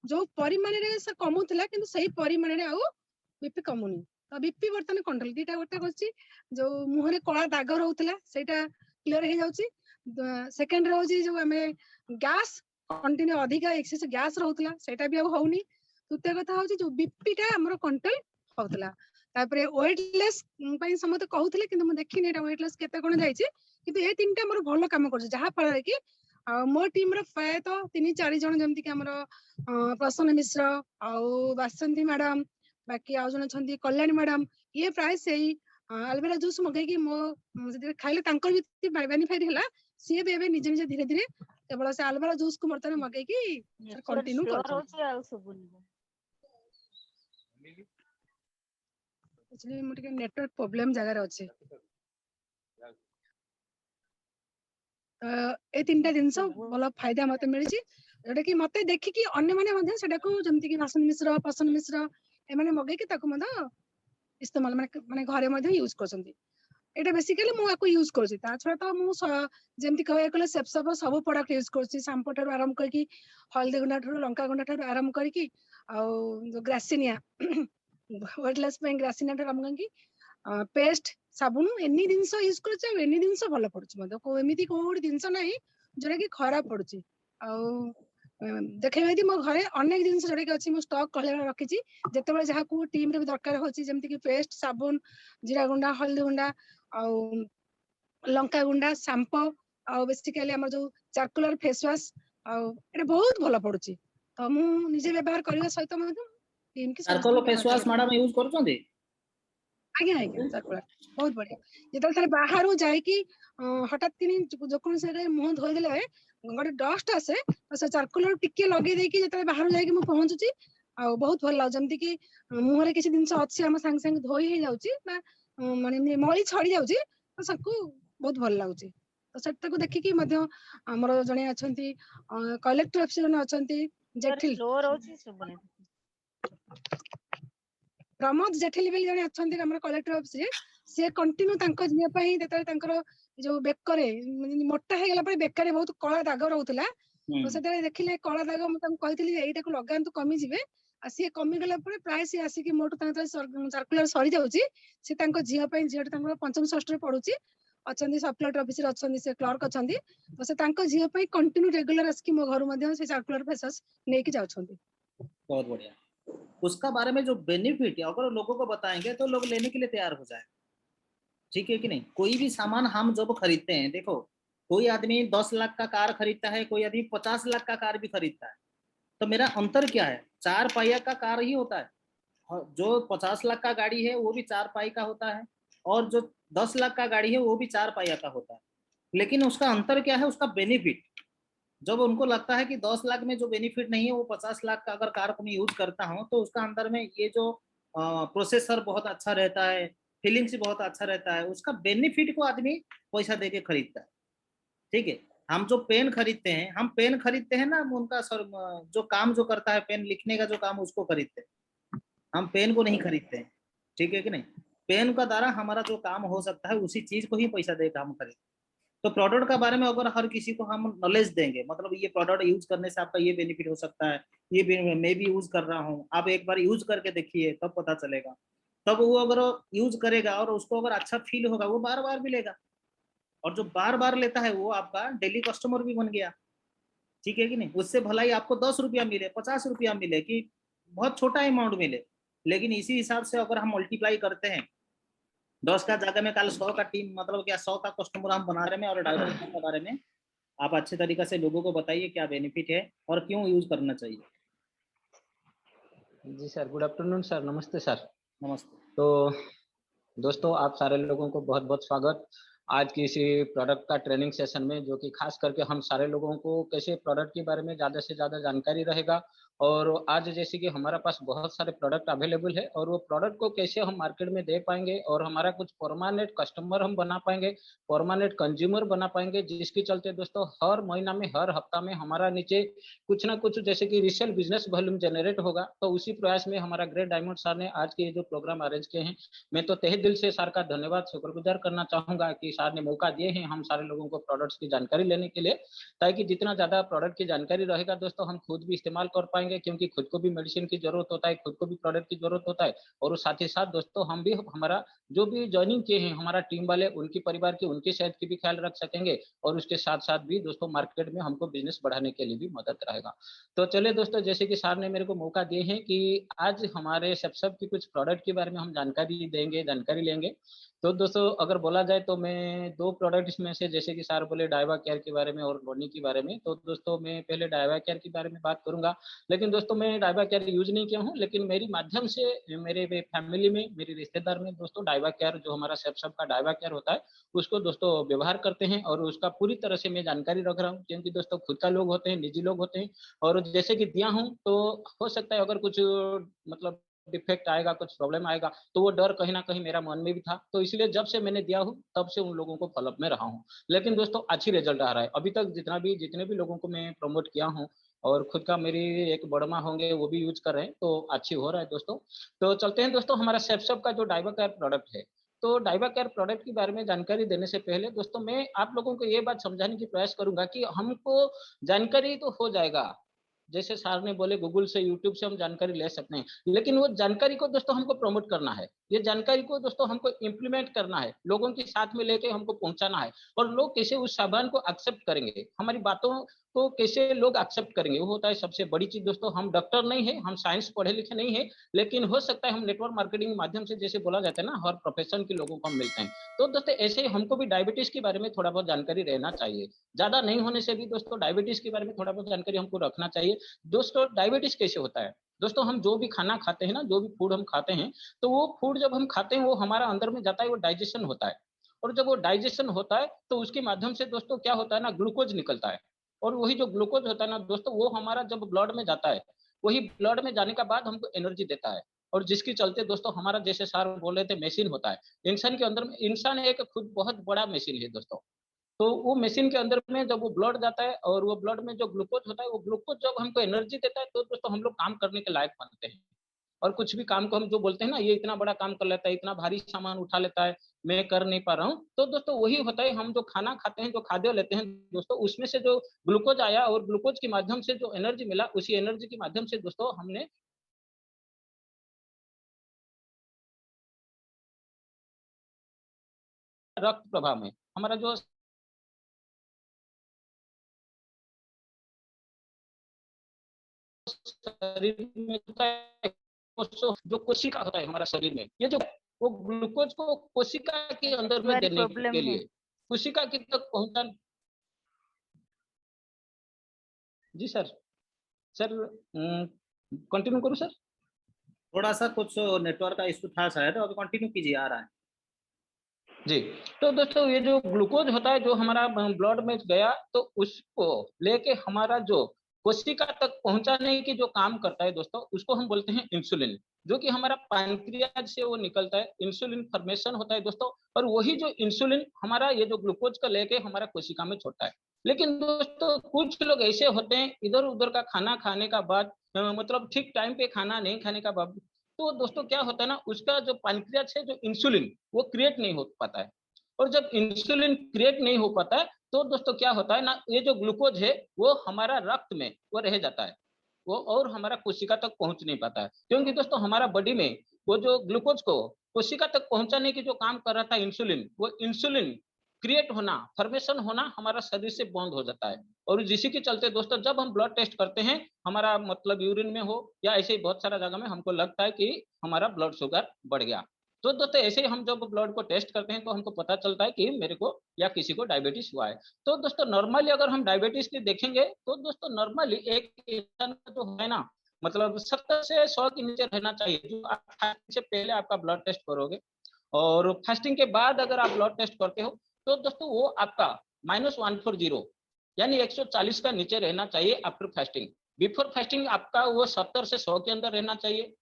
जो परिमाण रे से कमुला किंतु सही परिमाण रे आउ बीपी कमुनी तो बीपी बर्तमान कंट्रोल दीटा गोटे करछि जो मुहरे कला दाग रहउतला सेटा क्लियर हे जाउछि सेकंड रहउछि जो हमें गैस कंटिन्यू अधिक एक्सेस गैस रहउतला सेटा भी अब होउनी तृतीय कथा होछि जो बीपी टा हमर कंट्रोल होउतला तापरे वेटलेस पई समते कहउतले किंतु म देखिनी एटा वेटलेस केते कोन जाइछि किंतु ए तीनटा हमर भलो काम करछि जहा फल कि मो टीम रो प्राय तो 3-4 जन जेमति कि हमर प्रसन्न मिश्र आउ बासंती मैडम बाकी आउ जन छंती कल्याणी मैडम ये प्राय सेही अल्वेरा जूस मगे कि मो खाइले तांकर भी बेनिफिट होला सी भी एबे निजे निजे धीरे धीरे केवल से अल्वेरा जूस को बर्तन मगे कि कंटिन्यू कर एक्चुअली मुटे नेटवर्क प्रॉब्लम जगह रे अछि ए तीनटा जिंस भलो फायदा मते मिलछि जोटा कि मते देखि कि अन्य माने मध्ये सेटा को जेमति कि नासन मिश्र पसन मिश्र ए माने मगे कि ताको मध्ये इस्तेमाल माने घरे मध्ये यूज करछंती एटा बेसिकली मु आको यूज करछि ता छडा तो मु जेमति कहय कले सेप्सप सब प्रोडक्ट यूज करछि शैम्पू ठार आरंभ करके हल्दी गुंडा ठार लंका गुंडा ठार आरंभ करके आ जो ग्रासिनिया वेटलेस पे ग्रासिनिया ठार आरंभ करके पेस्ट साबुन एनी जिंस यूज करछि एनी जिंस भलो पड़छि मते को एमिति कोड जिंस नाही जोरा कि खराब पड़छि आ देखै यदि मो घरे अनेक जिंस जोरा कि अछि मो स्टॉक कहले रखिछि जेतेबेले जहा को टीम रे दरकार होछि जेमति कि पेस्ट साबुन जीरा गुंडा हल्दी गुंडा आ लंका गुंडा शैम्पू आ बेसिकली हमर जो चार्कुलर फेस वाश आ एटा बहुत भलो पड़छि तो मु निजे व्यवहार करबा सहित म टीम की charcoal face wash madam use करछोंदी आज्ञा आज्ञा चार्कुलर बहुत बढ़िया जेतल थारे बाहरु जाय कि हठात किनी जोकोन से मुंह धोइ देले गोटे डस्ट आसे से चार्कुलर टिके लगे दे कि जेतल बाहरु जाय कि मु पहुंचुची आ बहुत भल लाग जमति कि मुंह रे किछि दिनस अछि हम संग संग धोइ हे जाउची ना माने मळी छड़ी जाउची तो सबको बहुत भल लागुची तो सेटा को देखि कि मध्य हमर जणे अछंती कलेक्टर ऑफिसर ने अछंती जेठिल फ्लोर होची सुबने प्रमोद जेठिल बेल जणे अछंती हमर कलेक्टर ऑफिस रे से कंटिन्यू तांको जिया पई जेतल तांकर जो बेकरे मोटा हे गेला परे बेकरे बहुत कळा दाग रहउतला तो सेते देखिले कळा दाग म तांको कहितली एइटा को लगांतु कमी जिवे आ से कमी गेला परे प्राय से आसी कि मोटो तांको सर्कुलर सरी जाउची से तांको जिया पई जेट तांको पंचम षष्ठ रे पढुची अछंती सब कलेक्टर ऑफिस रे अछंती से क्लर्क अछंती तो से तांको जिया पई कंटिन्यू रेगुलर आसी कि मो घर मध्ये से सर्कुलर फेसस नै कि जाउछंती बहुत बढ़िया उसका बारे में जो बेनिफिट है अगर लोगों को बताएंगे तो लोग लेने के लिए तैयार हो जाए ठीक है कि नहीं कोई भी सामान हम जब खरीदते हैं देखो कोई आदमी 10 लाख का कार खरीदता है कोई आदमी 50 लाख का कार भी खरीदता है तो मेरा अंतर क्या है 4 पहिया का कार ही होता है जो 50 लाख का गाड़ी है वो भी 4 पाई का होता है और जो 10 लाख का गाड़ी है वो भी 4 पहिया का होता है लेकिन उसका अंतर क्या है उसका बेनिफिट जब उनको लगता है कि 10 लाख में जो बेनिफिट नहीं है वो 50 लाख का अगर कार को मैं यूज करता हूँ तो उसका अंदर में ये जो प्रोसेसर बहुत अच्छा रहता है फीलिंग्स बहुत अच्छा रहता है उसका बेनिफिट को आदमी पैसा दे के खरीदता है ठीक है हम जो पेन खरीदते हैं हम पेन खरीदते हैं ना उनका जो काम जो करता है पेन लिखने का जो काम उसको खरीदते हैं हम पेन को नहीं खरीदते हैं ठीक है कि नहीं पेन का द्वारा हमारा जो काम हो सकता है उसी चीज को ही पैसा देकर हम खरीदते तो प्रोडक्ट के बारे में अगर हर किसी को हम नॉलेज देंगे मतलब ये प्रोडक्ट यूज करने से आपका ये बेनिफिट हो सकता है ये मैं भी यूज कर रहा हूँ आप एक बार यूज करके देखिए तब पता चलेगा तब वो अगर यूज करेगा और उसको अगर अच्छा फील होगा वो बार बार भी लेगा और जो बार बार लेता है वो आपका डेली कस्टमर भी बन गया ठीक है कि नहीं उससे भलाई आपको 10 रुपया मिले 50 रुपया मिले कि बहुत छोटा अमाउंट मिले लेकिन इसी हिसाब से अगर हम मल्टीप्लाई करते हैं 10 का जगह में कल 100 का टीम मतलब क्या 100 का कस्टमर हम बना रहे हैं और डायरेक्ट के बारे में आप अच्छे तरीके से लोगों को बताइए क्या बेनिफिट है और क्यों यूज करना चाहिए। जी सर गुड आफ्टरनून सर नमस्ते सर। नमस्ते। तो दोस्तों आप सारे लोगों को बहुत बहुत स्वागत आज की इसी प्रोडक्ट का ट्रेनिंग सेशन में जो कि खास करके हम सारे लोगों को कैसे प्रोडक्ट के बारे में ज़्यादा से ज़्यादा जानकारी रहेगा और आज जैसे कि हमारे पास बहुत सारे प्रोडक्ट अवेलेबल है और वो प्रोडक्ट को कैसे हम मार्केट में दे पाएंगे और हमारा कुछ परमानेंट कस्टमर हम बना पाएंगे परमानेंट कंज्यूमर बना पाएंगे जिसके चलते दोस्तों हर महीना में हर हफ्ता में हमारा नीचे कुछ ना कुछ जैसे कि रीसेल बिजनेस वॉल्यूम जनरेट होगा। तो उसी प्रयास में हमारा ग्रेट डायमंड सर ने आज के जो प्रोग्राम अरेंज किए हैं मैं तो तहे दिल से सर का धन्यवाद शुक्रगुजार करना चाहूंगा कि सर ने मौका दिए हैं हम सारे लोगों को प्रोडक्ट्स की जानकारी लेने के लिए, ताकि जितना ज़्यादा प्रोडक्ट की जानकारी रहेगा दोस्तों हम खुद भी इस्तेमाल कर पाएंगे, क्योंकि खुद को भी मेडिसिन की ज़रूरत होता है, खुद को भी प्रोडक्ट की ज़रूरत होता है। और साथ ही साथ दोस्तों हम भी हमारा जो भी जॉइनिंग किए हैं हमारा टीम वाले, उनकी परिवार की, उनकी सेहत की भी ख्याल रख सकेंगे, और उसके साथ-साथ भी दोस्तों मार्केट में हमको बिज़नेस बढ़ाने के लिए भी मदद रहेगा। तो चलिए दोस्तों, जैसे कि सर ने मेरे को मौका दिए हैं कि आज हमारे सब की कुछ प्रोडक्ट के बारे में हम जानकारी देंगे, जानकारी लेंगे। तो दोस्तों अगर बोला जाए तो मैं 2 प्रोडक्ट्स में से, जैसे कि सर बोले डायवा केयर के बारे में और लोनी के बारे में, तो दोस्तों मैं पहले डायवा केयर के बारे में बात करूँगा। लेकिन दोस्तों मैं डायवा केयर यूज़ नहीं किया हूँ, लेकिन मेरी माध्यम से मेरे फैमिली में, मेरे रिश्तेदार में दोस्तों डायवा केयर, जो हमारा सब का डायवा केयर होता है, उसको दोस्तों व्यवहार करते हैं, और उसका पूरी तरह से मैं जानकारी रख रहा हूँ, क्योंकि दोस्तों खुद का लोग होते हैं, निजी लोग होते हैं, और जैसे कि दिया हूँ तो हो सकता है अगर कुछ मतलब डिफेक्ट आएगा, कुछ प्रॉब्लम आएगा, तो वो डर कहीं न कहीं मेरा मन में भी था। तो इसलिए जब से मैंने दिया हूँ, तब से उन लोगों को फ़ॉलो अप में रहा हूँ। लेकिन दोस्तों अच्छी रिज़ल्ट आ रहा है। अभी तक जितने भी लोगों को मैं प्रमोट किया हूँ, और खुद का मेरी एक बड़मा होंगे वो भी यूज़ कर रहे हैं, तो अच्छी हो रहा है दोस्तों। तो चलते हैं दोस्तों, हमारा सेफ का जो डायवा केयर प्रोडक्ट है। तो डायवा केयर प्रोडक्ट के बारे में जानकारी देने से पहले दोस्तों मैं आप लोगों को ये बात समझाने की प्रयास करूँगा कि हमको जानकारी तो हो जाएगा, जैसे सर ने बोले गूगल से, यूट्यूब से हम जानकारी ले सकते हैं, लेकिन वो जानकारी को दोस्तों हमको प्रमोट करना है। ये जानकारी को दोस्तों हमको इम्प्लीमेंट करना है, लोगों के साथ में लेके हमको पहुंचाना है, और लोग कैसे उस सामान को एक्सेप्ट करेंगे, हमारी बातों को कैसे लोग एक्सेप्ट करेंगे, वो होता है सबसे बड़ी चीज दोस्तों। हम डॉक्टर नहीं है, हम साइंस पढ़े लिखे नहीं है, लेकिन हो सकता है हम नेटवर्क मार्केटिंग के माध्यम से, जैसे बोला जाता है ना, हर प्रोफेशन के लोगों को हम मिलते हैं। तो दोस्तों ऐसे ही हमको भी डायबिटीज के बारे में थोड़ा बहुत जानकारी रहना चाहिए। ज्यादा नहीं होने से भी दोस्तों डायबिटीज के बारे में थोड़ा बहुत जानकारी हमको रखना चाहिए। दोस्तों डायबिटीज कैसे होता है, दोस्तों हम जो भी खाना खाते हैं ना, जो भी फूड हम खाते हैं, तो वो फूड जब हम खाते हैं वो हमारा अंदर में जाता है, वो डाइजेशन होता है, और जब वो डाइजेशन होता है तो उसके माध्यम से दोस्तों क्या होता है ना, ग्लूकोज निकलता है, और वही जो ग्लूकोज होता है ना दोस्तों, वो हमारा जब ब्लड में जाता है, वही ब्लड में जाने का बाद हमको एनर्जी देता है, और जिसके चलते दोस्तों हमारा, जैसे सर बोल रहे थे, मशीन होता है इंसान के अंदर में। इंसान एक खुद बहुत बड़ा मशीन है दोस्तों। तो वो मशीन के अंदर में जब वो ब्लड जाता है, और वो ब्लड में जो ग्लूकोज होता है, वो ग्लूकोज जब हमको एनर्जी देता है, तो दोस्तों हम लोग काम करने के लायक बनते हैं। और कुछ भी काम को हम जो बोलते हैं ना, ये इतना बड़ा काम कर लेता है, इतना भारी सामान उठा लेता है, मैं कर नहीं पा रहा हूँ, तो दोस्तों वही होता है। हम जो खाना खाते हैं, जो खाद्य लेते हैं दोस्तों, उसमें से जो ग्लूकोज आया, और ग्लूकोज के माध्यम से जो एनर्जी मिला, उसी एनर्जी के माध्यम से दोस्तों हमने रक्त प्रवाह में हमारा जो शरीर में होता है, जो कोशिका होता है हमारा शरीर में, ये जो वो ग्लूकोज को कोशिका के अंदर में नेटवर्क देने प्रॉब्लम के है। लिए, कोशिका की तक पहुंचा। जी सर, सर कंटिन्यू करूं सर? थोड़ा सा कुछ नेटवर्क का इशू था शायद, अभी कंटिन्यू कीजिए, आ रहा है। जी, तो दोस्तों ये जो ग्लूकोज होता है, जो हमारा ब्लड में गया, तो उसको लेके हमारा जो कोशिका तक पहुंचाने की जो काम करता है दोस्तों, उसको हम बोलते हैं इंसुलिन, जो कि हमारा पैंक्रियाज से वो निकलता है, इंसुलिन फॉर्मेशन होता है दोस्तों। और वही जो इंसुलिन हमारा ये जो ग्लूकोज का लेके हमारा कोशिका में छोड़ता है। लेकिन दोस्तों कुछ लोग ऐसे होते हैं, इधर उधर का खाना खाने का बाद, मतलब ठीक टाइम पे खाना नहीं खाने का बाद, तो दोस्तों क्या होता है ना, उसका जो पैंक्रियाज है, जो इंसुलिन, वो क्रिएट नहीं हो पाता है। और जब इंसुलिन क्रिएट नहीं हो पाता है, तो दोस्तों क्या होता है ना, ये जो ग्लूकोज है वो हमारा रक्त में वो रह जाता है, वो और हमारा कोशिका तक पहुंच नहीं पाता है, क्योंकि दोस्तों हमारा बॉडी में वो जो ग्लूकोज को कोशिका तक पहुंचाने की जो काम कर रहा था इंसुलिन, वो इंसुलिन क्रिएट होना, फॉर्मेशन होना हमारा शरीर से बंद हो जाता है। और जिसी के चलते दोस्तों जब हम ब्लड टेस्ट करते हैं, हमारा मतलब यूरिन में हो या ऐसे ही बहुत सारा जगह में, हमको लगता है कि हमारा ब्लड शुगर बढ़ गया। तो दोस्तों ऐसे ही हम जब ब्लड को टेस्ट करते हैं, तो हमको पता चलता है कि मेरे को या किसी को डायबिटीज हुआ है। तो दोस्तों नॉर्मली अगर हम डायबिटीज की देखेंगे, तो दोस्तों नॉर्मली एक इंसान का जो है ना, मतलब 70 से 100 के नीचे रहना चाहिए। जो आप फास्टिंग से पहले आपका ब्लड टेस्ट करोगे, और फास्टिंग के बाद अगर आप ब्लड टेस्ट करते हो, तो दोस्तों वो आपका -140 यानी 140 का नीचे रहना चाहिए आफ्टर फास्टिंग। बिफोर फास्टिंग आपका वो 70 से 100 के अंदर रहना चाहिए।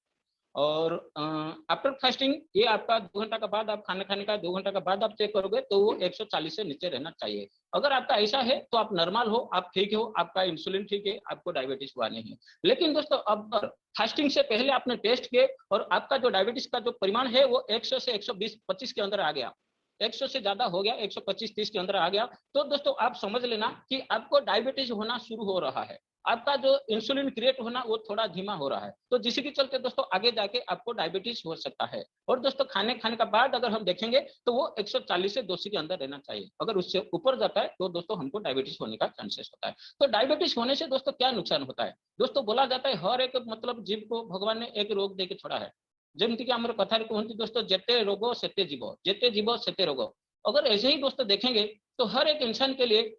और आफ्टर फास्टिंग ये आपका 2 घंटा का बाद, आप खाना खाने का 2 घंटा का बाद आप चेक करोगे, तो वो 140 से नीचे रहना चाहिए। अगर आपका ऐसा है तो आप नॉर्मल हो, आप ठीक हो, आपका इंसुलिन ठीक है, आपको डायबिटीज हुआ नहीं है। लेकिन दोस्तों अब फास्टिंग से पहले आपने टेस्ट किए, और आपका जो डायबिटीज का जो परिमाण है वो 100 से 120-25 के अंदर आ गया, 100 से ज्यादा हो गया, 125-30 के अंदर आ गया, तो दोस्तों आप समझ लेना कि आपको डायबिटीज होना शुरू हो रहा है। आपका जो इंसुलिन क्रिएट होना वो थोड़ा धीमा हो रहा है, तो जिसके चलते दोस्तों आगे जाके आपको डायबिटीज हो सकता है। और दोस्तों खाने का बाद अगर हम देखेंगे तो वो 140 से 200 के अंदर रहना चाहिए। अगर उससे ऊपर जाता है तो दोस्तों हमको डायबिटीज होने का चांसेस होता है। तो डायबिटीज होने से दोस्तों क्या नुकसान होता है? दोस्तों बोला जाता है हर एक मतलब जीव को भगवान ने एक रोग दे के छोड़ा है। ଯେମିତି कि हमारे कथा कहती दोस्तों, जेते रोगो सेते जीवो, जेते जीवो सेते रोगो। अगर ऐसे ही दोस्तों देखेंगे तो हर एक इंसान के लिए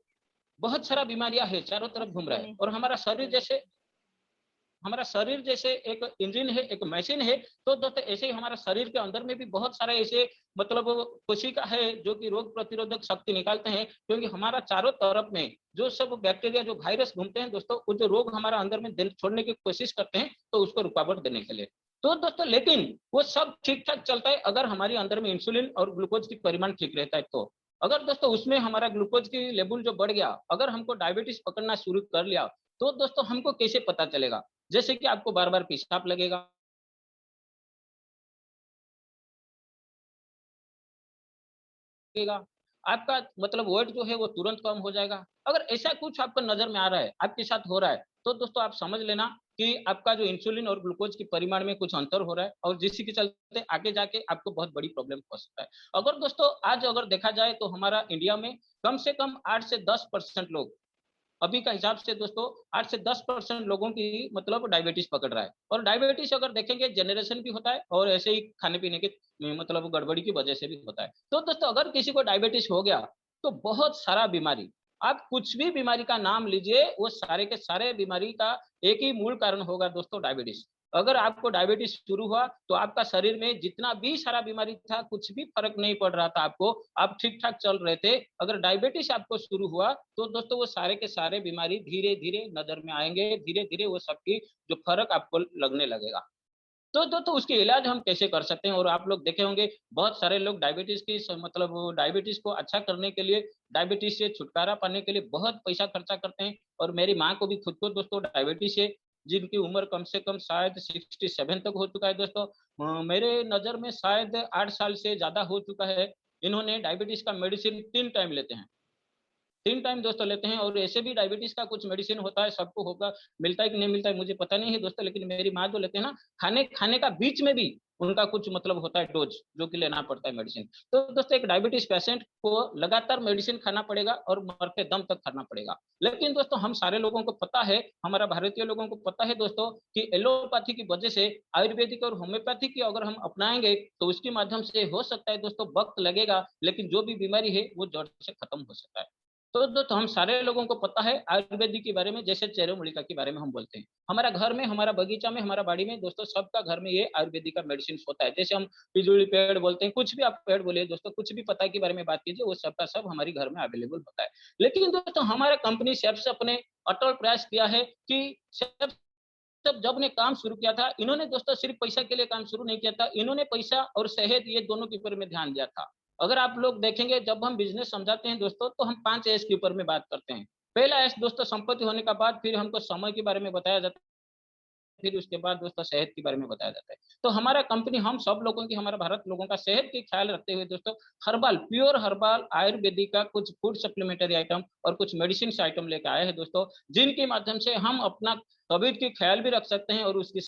बहुत सारा बीमारियां है, चारों तरफ घूम रहा है। और हमारा शरीर जैसे एक इंजन है, एक मशीन है, तो दोस्तों ऐसे ही हमारा शरीर के अंदर में भी बहुत सारे ऐसे मतलब कोशिका है जो कि रोग प्रतिरोधक शक्ति निकालते हैं। क्योंकि हमारा चारों तरफ में जो सब बैक्टीरिया, जो वायरस घूमते हैं दोस्तों, वो जो रोग हमारा अंदर में छोड़ने की कोशिश करते हैं, तो उसको रुकावट देने के लिए। तो दोस्तों लेकिन वो सब ठीक ठाक चलता है अगर हमारे अंदर में इंसुलिन और ग्लूकोज की परिमाण ठीक रहता है। तो अगर दोस्तों उसमें हमारा ग्लूकोज की लेवल जो बढ़ गया, अगर हमको डायबिटीज पकड़ना शुरू कर लिया, तो दोस्तों हमको कैसे पता चलेगा? जैसे कि आपको बार बार पेशाब लगेगा, आपका मतलब वेट जो है वो तुरंत कम हो जाएगा। अगर ऐसा कुछ आपको नजर में आ रहा है, आपके साथ हो रहा है, तो दोस्तों आप समझ लेना कि आपका जो इंसुलिन और ग्लूकोज की परिमाण में कुछ अंतर हो रहा है, और जिसके चलते आगे जाके आपको बहुत बड़ी प्रॉब्लम हो सकता है। अगर दोस्तों आज अगर देखा जाए तो हमारा इंडिया में कम से कम 8 से 10% लोग, अभी का हिसाब से दोस्तों 8 से 10% लोगों की मतलब डायबिटीज पकड़ रहा है। और डायबिटीज अगर देखेंगे जनरेशन भी होता है, और ऐसे ही खाने पीने के मतलब गड़बड़ी की वजह से भी होता है। तो दोस्तों अगर किसी को डायबिटीज हो गया तो बहुत सारा बीमारी, आप कुछ भी बीमारी का नाम लीजिए, वो सारे के सारे बीमारी का एक ही मूल कारण होगा दोस्तों, डायबिटीज। अगर आपको डायबिटीज शुरू हुआ तो आपका शरीर में जितना भी सारा बीमारी था कुछ भी फर्क नहीं पड़ रहा था आपको, आप ठीक ठाक चल रहे थे। अगर डायबिटीज आपको शुरू हुआ तो दोस्तों वो सारे के सारे बीमारी धीरे धीरे नजर में आएंगे, धीरे धीरे वो सबकी जो फर्क आपको लगने लगेगा। तो दोस्तों उसके इलाज हम कैसे कर सकते हैं? और आप लोग देखे होंगे बहुत सारे लोग डायबिटीज की मतलब डायबिटीज को अच्छा करने के लिए, डायबिटीज से छुटकारा पाने के लिए बहुत पैसा खर्चा करते हैं। और मेरी माँ को भी खुद को दोस्तों डायबिटीज है, जिनकी उम्र कम से कम शायद 67 तक हो चुका है दोस्तों। मेरे नजर में शायद 8 साल से ज्यादा हो चुका है। इन्होंने डायबिटीज का मेडिसिन 3 टाइम लेते हैं, 3 टाइम दोस्तों लेते हैं। और ऐसे भी डायबिटीज का कुछ मेडिसिन होता है, सबको होगा, मिलता है कि नहीं मिलता है मुझे पता नहीं है दोस्तों, लेकिन मेरी माँ जो लेते हैं ना, खाने खाने का बीच में भी उनका कुछ मतलब होता है डोज, जो कि लेना पड़ता है मेडिसिन। तो दोस्तों एक डायबिटीज पेशेंट को लगातार मेडिसिन खाना पड़ेगा और मरते दम तक खाना पड़ेगा। लेकिन दोस्तों हम सारे लोगों को पता है, हमारा भारतीय लोगों को पता है दोस्तों, कि एलोपैथी की वजह से आयुर्वेदिक और होम्योपैथी की अगर हम अपनाएंगे तो उसके माध्यम से हो सकता है दोस्तों, वक्त लगेगा, लेकिन जो भी बीमारी है वो जड़ से खत्म हो सकता है। तो दोस्तों हम सारे लोगों को पता है आयुर्वेदिक के बारे में, जैसे चेरोमूलिका के बारे में हम बोलते हैं। हमारा घर में, हमारा बगीचा में, हमारा बाड़ी में दोस्तों सबका घर में ये आयुर्वेदिक का मेडिसिन होता है। जैसे हम पिजुली पेड़ बोलते हैं, कुछ भी आप पेड़ बोलिए दोस्तों, कुछ भी पता के बारे में बात कीजिए, वो सबका सब हमारे घर में अवेलेबल होता है। लेकिन दोस्तों हमारा कंपनी शेफ से अपने अटल प्रयास किया है कि शेफ जब ने काम शुरू किया था, इन्होंने दोस्तों सिर्फ पैसा के लिए काम शुरू नहीं किया था, इन्होंने पैसा और सेहत ये दोनों के ऊपर में ध्यान दिया था। अगर आप लोग देखेंगे जब हम बिजनेस समझाते हैं दोस्तों, तो हम 5 एस के ऊपर में बात करते हैं। पहला एस दोस्तों संपत्ति होने का बाद फिर हमको समय के बारे में बताया जाता है, फिर उसके बाद दोस्तों सेहत के बारे में बताया जाता है। तो हमारा कंपनी हम सब लोगों की, हमारा भारत लोगों का सेहत की ख्याल रखते हुए दोस्तों हर्बल, प्योर हर्बल आयुर्वेदिक का कुछ फूड सप्लीमेंट्री आइटम और कुछ मेडिसिन आइटम लेकर आए हैं दोस्तों, जिनके माध्यम से हम अपना तबीयत की ख्याल भी रख सकते हैं और उसकी